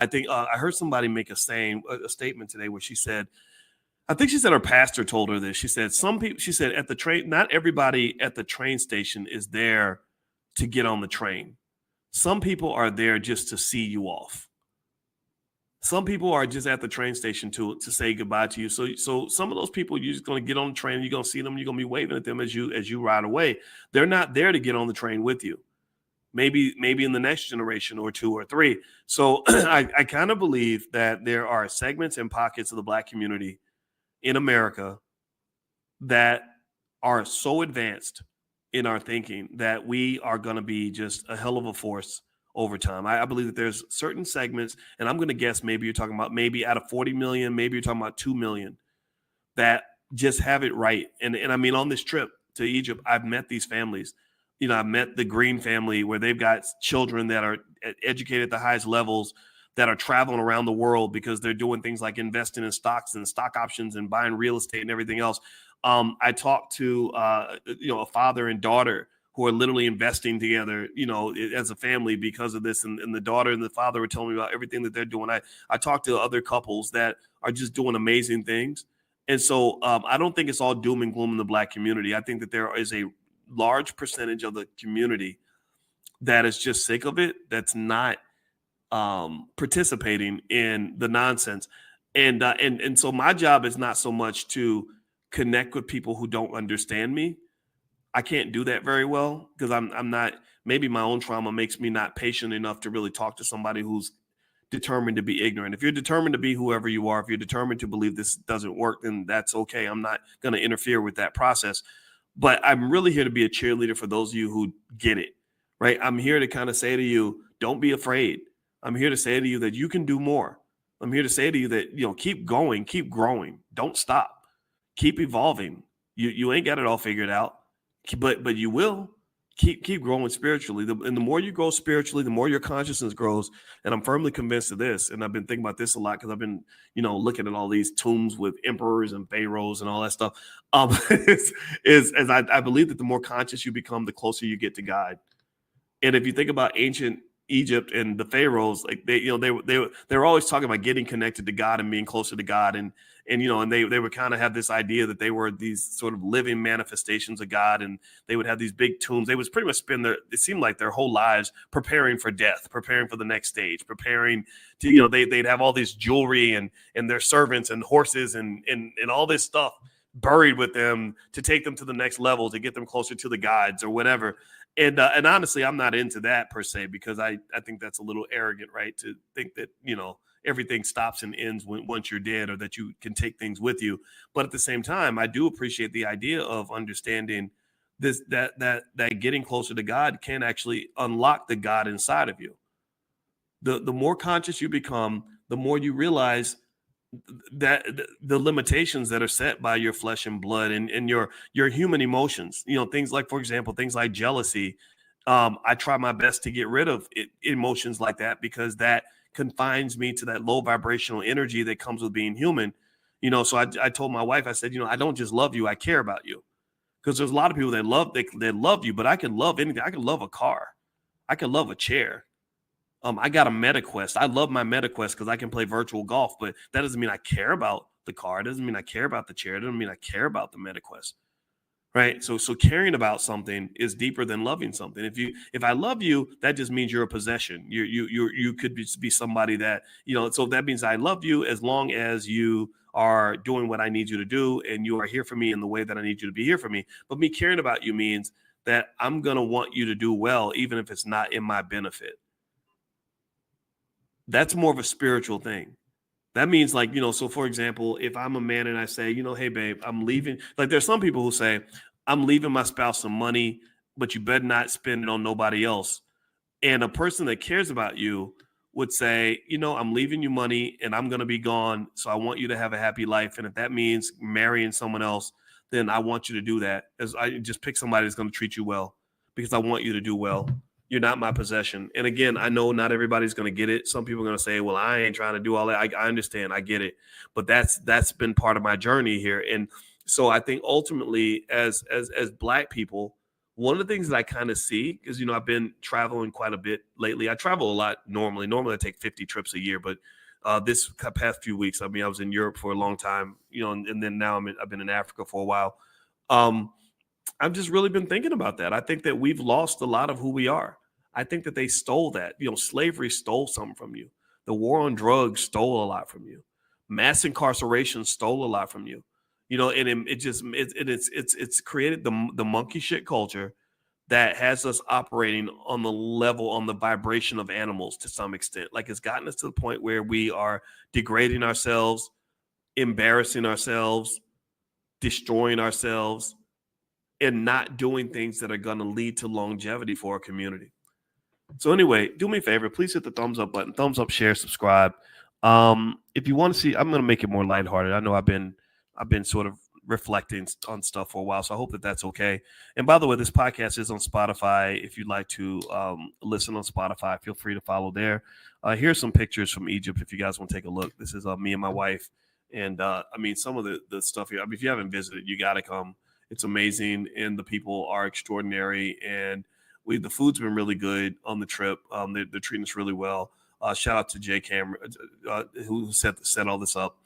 I think I heard somebody make a statement today where she said, I think she said her pastor told her this. She said, some people, she said, at the train, not everybody at the train station is there to get on the train. Some people are there just to see you off. Some people are just at the train station to say goodbye to you. So some of those people, you're just going to get on the train, you're going to see them, you're going to be waving at them as you ride away. They're not there to get on the train with you. Maybe in the next generation or two or three. So I kind of believe that there are segments and pockets of the Black community in America that are so advanced in our thinking that we are going to be just a hell of a force over time. I believe that there's certain segments, and I'm going to guess maybe you're talking about maybe out of 40 million, maybe you're talking about 2 million that just have it right. And I mean, on this trip to Egypt, I've met these families. You know, I met the Green family where they've got children that are educated at the highest levels that are traveling around the world because they're doing things like investing in stocks and stock options and buying real estate and everything else. I talked to, a father and daughter who are literally investing together, as a family because of this. And the daughter and the father were telling me about everything that they're doing. I talked to other couples that are just doing amazing things. And so I don't think it's all doom and gloom in the Black community. I think that there is a large percentage of the community that is just sick of it, that's not participating in the nonsense. And so my job is not so much to connect with people who don't understand me. I can't do that very well because I'm not, maybe my own trauma makes me not patient enough to really talk to somebody who's determined to be ignorant. If you're determined to be whoever you are, if you're determined to believe this doesn't work, then that's okay. I'm not going to interfere with that process. But I'm really here to be a cheerleader for those of you who get it, right? I'm here to kind of say to you, don't be afraid. I'm here to say to you that you can do more. I'm here to say to you that, keep going, keep growing. Don't stop. Keep evolving. You ain't got it all figured out, but you will. Keep growing spiritually. And the more you grow spiritually, the more your consciousness grows. And I'm firmly convinced of this. And I've been thinking about this a lot because I've been, looking at all these tombs with emperors and pharaohs and all that stuff. I believe that the more conscious you become, the closer you get to God. And if you think about ancient Egypt and the pharaohs, like they were always talking about getting connected to God and being closer to God, and they would kind of have this idea that they were these sort of living manifestations of God, and they would have these big tombs. They would pretty much spend it seemed like their whole lives preparing for death, preparing for the next stage, preparing to, they'd have all this jewelry and their servants and horses and all this stuff buried with them to take them to the next level, to get them closer to the gods or whatever. And honestly, I'm not into that per se, because I think that's a little arrogant, right? To think that, everything stops and ends once you're dead, or that you can take things with you. But at the same time, I do appreciate the idea of understanding this, that getting closer to God can actually unlock the God inside of you. The more conscious you become, the more you realize that the limitations that are set by your flesh and blood and your human emotions, things like, for example, things like jealousy. I try my best to get rid of emotions like that, because that confines me to that low vibrational energy that comes with being human. So I told my wife, I said, I don't just love you, I care about you. Because there's a lot of people that love you, but I can love anything. I can love a car. I can love a chair. I got a MetaQuest. I love my MetaQuest because I can play virtual golf, but that doesn't mean I care about the car. It doesn't mean I care about the chair. It doesn't mean I care about the MetaQuest, right? So caring about something is deeper than loving something. If I love you, that just means you're a possession. You could be somebody that, so that means I love you as long as you are doing what I need you to do and you are here for me in the way that I need you to be here for me. But me caring about you means that I'm going to want you to do well, even if it's not in my benefit. That's more of a spiritual thing. That means, like, so for example, if I'm a man and I say, hey, babe, I'm leaving. Like, there's some people who say, I'm leaving my spouse some money, but you better not spend it on nobody else. And a person that cares about you would say, I'm leaving you money and I'm going to be gone. So I want you to have a happy life. And if that means marrying someone else, then I want you to do that. As I just pick somebody that's going to treat you well, because I want you to do well. You're not my possession. And again, I know not everybody's going to get it. Some people are going to say, well, I ain't trying to do all that. I understand. I get it. But that's been part of my journey here. And so I think ultimately as Black people, one of the things that I kind of see, because, I've been traveling quite a bit lately. I travel a lot normally. Normally I take 50 trips a year, but this past few weeks, I was in Europe for a long time, and then now I've been in Africa for a while. Um, I've just really been thinking about that. I think that we've lost a lot of who we are. I think that they stole that. Slavery stole something from you. The war on drugs stole a lot from you. Mass incarceration stole a lot from you. And it's created the monkey shit culture that has us operating on the level, on the vibration of animals to some extent. Like, it's gotten us to the point where we are degrading ourselves, embarrassing ourselves, destroying ourselves, and not doing things that are going to lead to longevity for our community. So anyway, do me a favor, please hit the thumbs up button, thumbs up, share, subscribe. If you want to see, I'm going to make it more lighthearted. I know I've been sort of reflecting on stuff for a while, so I hope that that's okay. And by the way, this podcast is on Spotify. If you'd like to listen on Spotify, feel free to follow there. Here's some pictures from Egypt if you guys want to take a look. This is me and my wife, and some of the stuff here. If you haven't visited, you got to come. It's amazing, and the people are extraordinary, and the food's been really good on the trip. They're treating us really well. Shout out to Jay Cameron, who set all this up.